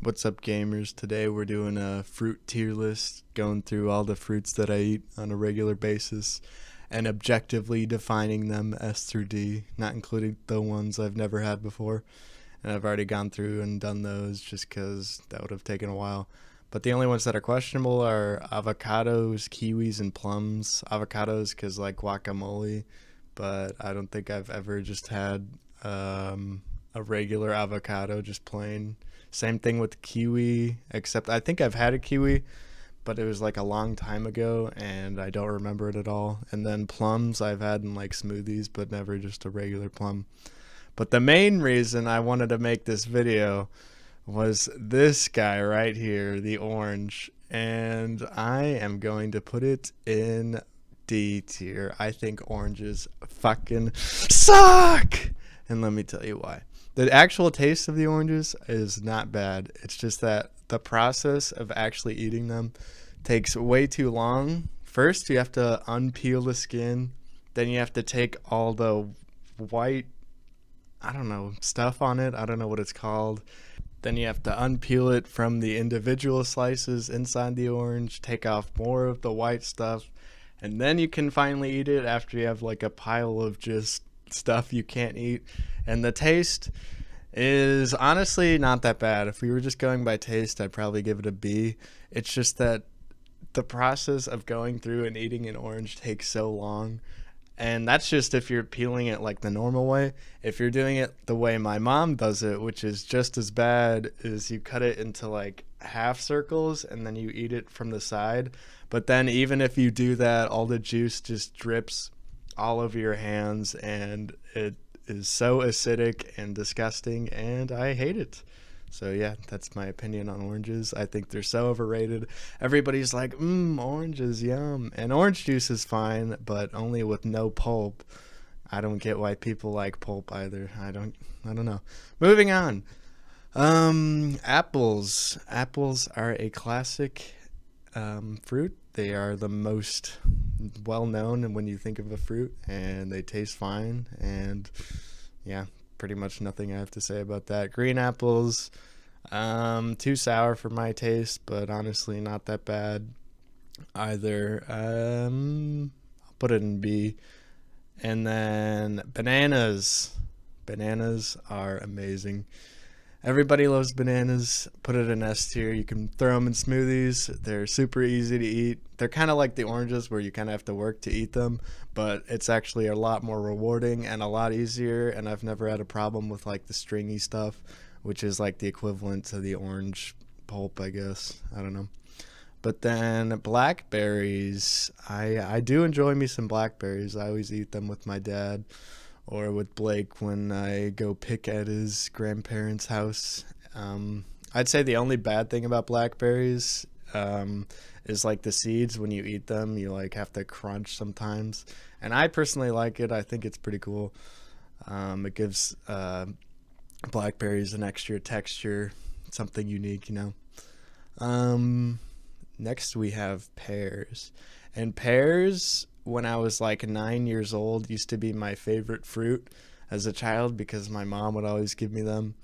What's up, gamers? Today we're doing a fruit tier list, going through all the fruits that I eat on a regular basis and objectively defining them S through D, not including the ones I've never had before. And I've already gone through and done those just because that would have taken a while. But the only ones that are questionable are avocados, kiwis, and plums. Avocados because like guacamole, but I don't think I've ever just had a regular avocado, just plain. Same thing with kiwi, except I think I've had a kiwi, but it was like a long time ago and I don't remember it at all. And then plums I've had in like smoothies, but never just a regular plum. But the main reason I wanted to make this video was this guy right here, the orange. And I am going to put it in D tier. I think oranges fucking suck! And let me tell you why. The actual taste of the oranges is not bad. It's just that the process of actually eating them takes way too long. First, you have to unpeel the skin. Then you have to take all the white, I don't know, stuff on it. I don't know what it's called. Then you have to unpeel it from the individual slices inside the orange, take off more of the white stuff, and then you can finally eat it after you have like a pile of just stuff you can't eat. And the taste is honestly not that bad. If we were just going by taste, I'd probably give it a B. It's just that the process of going through and eating an orange takes so long. And that's just if you're peeling it like the normal way. If you're doing it the way my mom does it, which is just as bad, is you cut it into like half circles and then you eat it from the side. But then even if you do that, all the juice just drips all over your hands and it is so acidic and disgusting, and I hate it. So yeah, that's my opinion on oranges. I think they're so overrated. Everybody's like, oranges, yum. And orange juice is fine, but only with no pulp. I don't get why people like pulp either. I don't know. Moving on. Apples. Apples are a classic fruit. They are the most well known and when you think of a fruit, and they taste fine, and yeah, pretty much nothing I have to say about that. Green apples, too sour for my taste, but honestly not that bad either. I'll put it in B. And then bananas. Bananas are amazing. Everybody loves bananas. Put it in S tier. You can throw them in smoothies. They're super easy to eat. They're kind of like the oranges where you kind of have to work to eat them, but it's actually a lot more rewarding and a lot easier, and I've never had a problem with like the stringy stuff, which is like the equivalent to the orange pulp, I guess. I don't know. But then blackberries. I do enjoy me some blackberries. I always eat them with my dad or with Blake when I go pick at his grandparents' house. I'd say the only bad thing about blackberries is like the seeds. When you eat them, you like have to crunch sometimes. And I personally like it. I think it's pretty cool. It gives blackberries an extra texture, something unique, you know. Next we have pears. And pears, when I was like 9 years old, used to be my favorite fruit as a child because my mom would always give me them,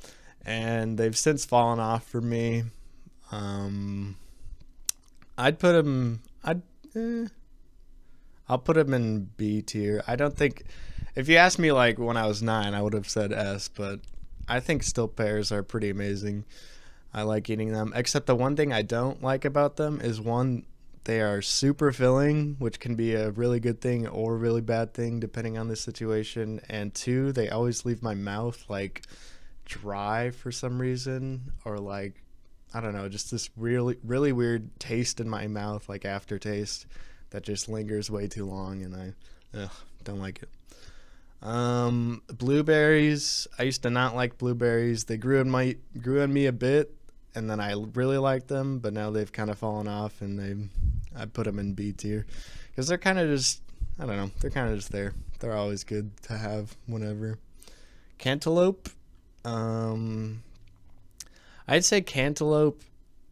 and they've since fallen off for me. I'd put them I'll put them in B tier. I don't think, if you asked me like when I was 9, I would have said S, but I think still pears are pretty amazing. I like eating them, except the one thing I don't like about them is, one, they are super filling, which can be a really good thing or a really bad thing depending on the situation. And two, they always leave my mouth like dry for some reason, or like, I don't know, just this really, really weird taste in my mouth, like aftertaste that just lingers way too long, and I don't like it. Blueberries. I used to not like blueberries. They grew on me a bit, and then I really liked them, but now they've kind of fallen off, and I put them in B tier because they're kind of just, I don't know, they're kind of just there. They're always good to have whenever. Cantaloupe. I'd say cantaloupe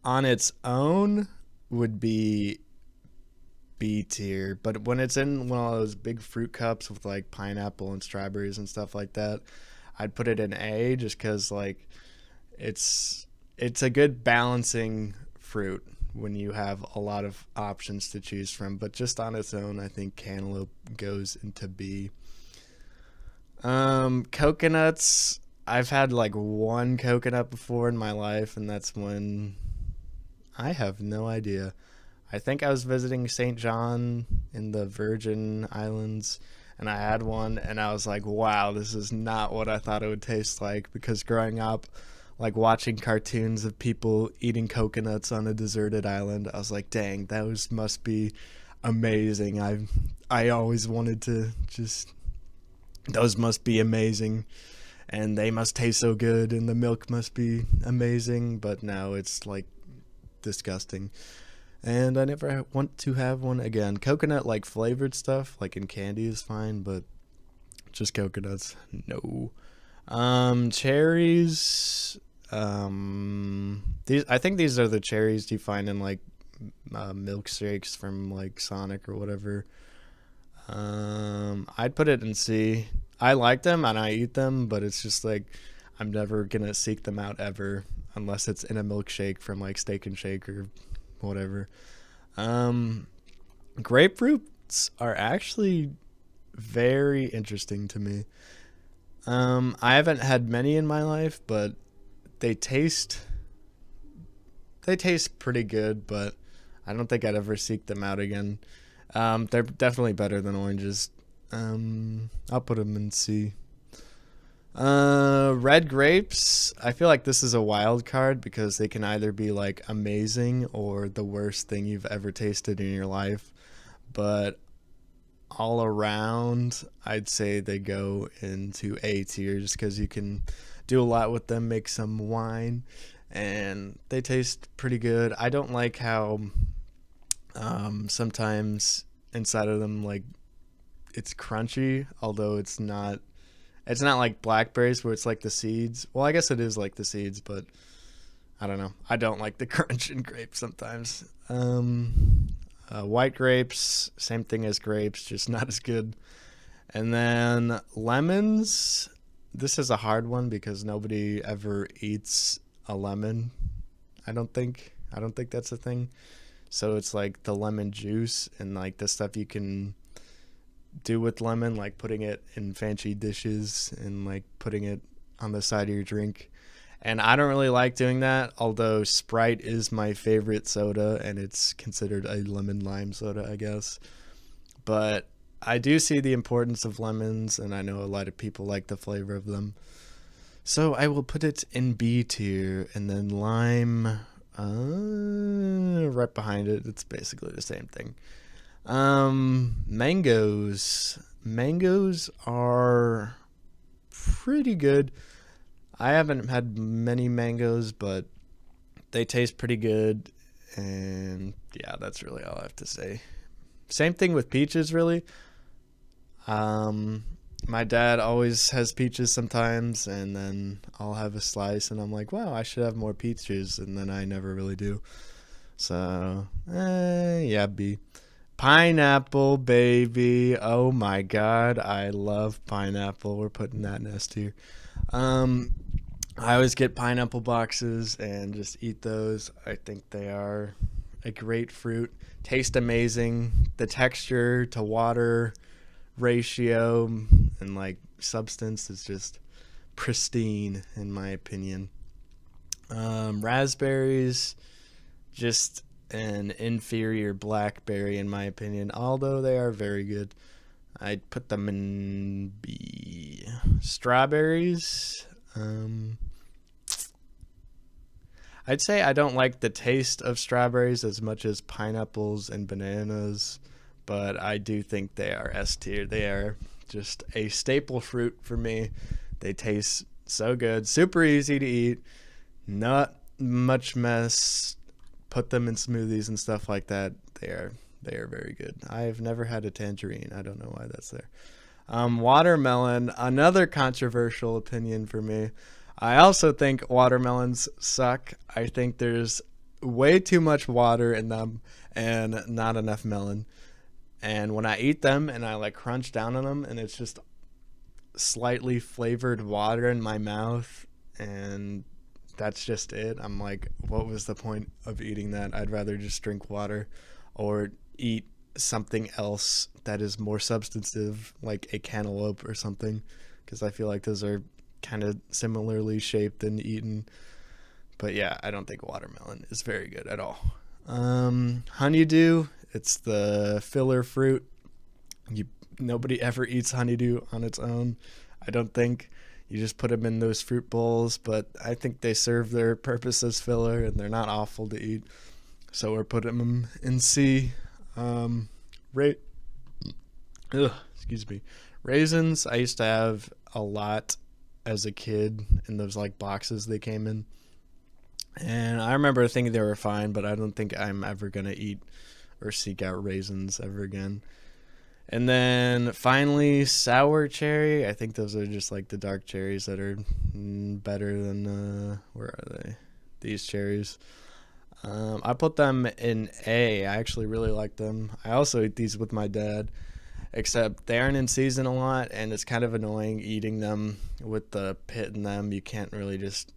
on its own would be B tier, but when it's in one of those big fruit cups with like pineapple and strawberries and stuff like that, I'd put it in A, just because like it's it's a good balancing fruit when you have a lot of options to choose from. But just on its own, I think cantaloupe goes into B. Coconuts. I've had like one coconut before in my life, and that's when I have no idea. I think I was visiting St. John in the Virgin Islands, and I had one, and I was like, wow, this is not what I thought it would taste like. Because growing up, like watching cartoons of people eating coconuts on a deserted island, I was like, dang, those must be amazing. I always wanted to just, those must be amazing, and they must taste so good, and the milk must be amazing. But now it's like disgusting, and I never want to have one again. Coconut like flavored stuff, like in candy, is fine, but just coconuts, no. Cherries. These, I think these are the cherries you find in like milkshakes from like Sonic or whatever. I'd put it in C. I like them and I eat them, but it's just like I'm never gonna seek them out ever unless it's in a milkshake from like Steak and Shake or whatever. Um, Grapefruits are actually very interesting to me. I haven't had many in my life, but they taste they taste pretty good, but I don't think I'd ever seek them out again. They're definitely better than oranges. I'll put them in C. Red grapes. I feel like this is a wild card because they can either be like amazing or the worst thing you've ever tasted in your life. But all around, I'd say they go into A tier just because you can do a lot with them, make some wine, and they taste pretty good. I don't like how sometimes inside of them, like, it's crunchy, although it's not. It's not like blackberries where it's like the seeds. Well, I guess it is like the seeds, but I don't know. I don't like the crunch in grapes sometimes. White grapes, same thing as grapes, just not as good. And then lemons. This is a hard one because nobody ever eats a lemon. I don't think. I don't think that's a thing. So it's like the lemon juice and like the stuff you can do with lemon, like putting it in fancy dishes and like putting it on the side of your drink. And I don't really like doing that, although Sprite is my favorite soda and it's considered a lemon lime soda, I guess. But I do see the importance of lemons, and I know a lot of people like the flavor of them. So I will put it in B tier, and then lime right behind it. It's basically the same thing. Mangoes. Mangoes are pretty good. I haven't had many mangoes, but they taste pretty good. And yeah, that's really all I have to say. Same thing with peaches, really. My dad always has peaches sometimes, and then I'll have a slice, and I'm like, wow, I should have more peaches, and then I never really do. So, yeah, B. Pineapple, baby. Oh my god, I love pineapple. We're putting that in S tier. I always get pineapple boxes and just eat those. I think they are a great fruit. Taste amazing. The texture to water ratio and like substance is just pristine in my opinion. Raspberries, just an inferior blackberry in my opinion, although they are very good. I'd put them in B. Strawberries, I'd say I don't like the taste of strawberries as much as pineapples and bananas, but I do think they are S tier. They are just a staple fruit for me. They taste so good, super easy to eat, not much mess. Put them in smoothies and stuff like that. They are very good. I've never had a tangerine. I don't know why that's there. Watermelon, another controversial opinion for me. I also think watermelons suck. I think there's way too much water in them and not enough melon. And when I eat them and I like crunch down on them and it's just slightly flavored water in my mouth, and that's just it. I'm like, what was the point of eating that? I'd rather just drink water or eat something else that is more substantive, like a cantaloupe or something, because I feel like those are kind of similarly shaped and eaten. But yeah, I don't think watermelon is very good at all. Honeydew, it's the filler fruit. Nobody ever eats honeydew on its own, I don't think. You just put them in those fruit bowls, but I think they serve their purpose as filler, and they're not awful to eat. So we're putting them in C. Ra- excuse me. Raisins, I used to have a lot as a kid in those like boxes they came in. And I remember thinking they were fine, but I don't think I'm ever going to eat or seek out raisins ever again. And then finally, sour cherry. I think those are just like the dark cherries that are better than, where are they? These cherries. I put them in A. I actually really like them. I also eat these with my dad, except they aren't in season a lot, and it's kind of annoying eating them with the pit in them. You can't really just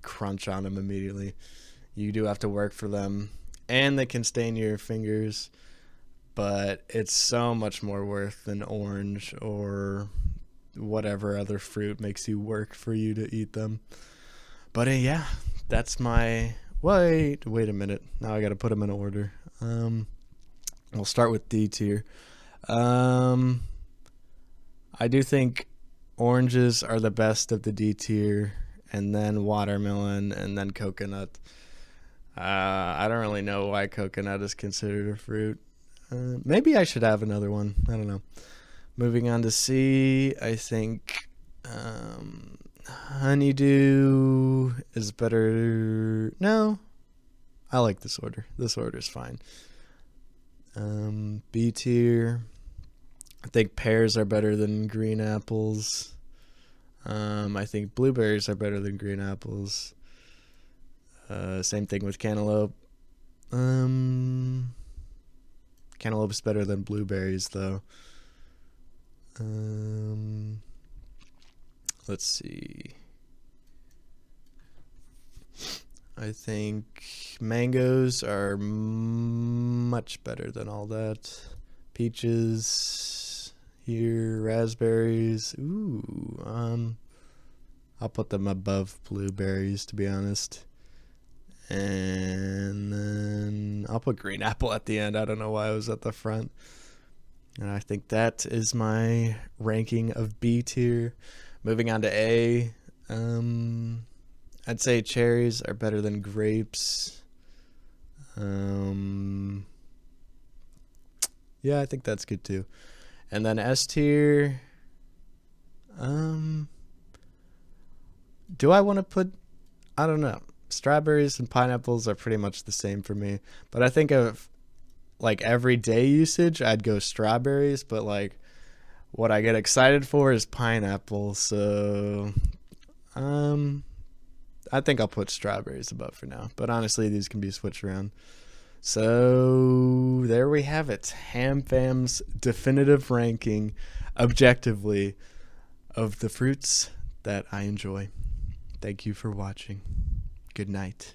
crunch on them immediately. You do have to work for them, and they can stain your fingers. But it's so much more worth than orange or whatever other fruit makes you work for you to eat them. But yeah, that's my... Wait a minute. Now I got to put them in order. We'll start with D tier. I do think oranges are the best of the D tier, and then watermelon, and then coconut. I don't really know why coconut is considered a fruit. Maybe I should have another one. I don't know. Moving on to C, I think honeydew is better. No, I like this order. This order is fine. B tier, I think pears are better than green apples. I think blueberries are better than green apples. Same thing with cantaloupe. Cantaloupe's better than blueberries, though. Let's see. I think mangoes are much better than all that. Peaches here, raspberries. Ooh, I'll put them above blueberries, to be honest. And then I'll put green apple at the end. I don't know why I was at the front. And I think that is my ranking of B tier. Moving on to A. I'd say cherries are better than grapes. Yeah, I think that's good too. And then S tier. Do I want to put... I don't know. Strawberries and pineapples are pretty much the same for me. But I think of like everyday usage, I'd go strawberries. But like what I get excited for is pineapple. So I think I'll put strawberries above for now. But honestly, these can be switched around. So there we have it. Ham Fam's definitive ranking, objectively, of the fruits that I enjoy. Thank you for watching. Good night.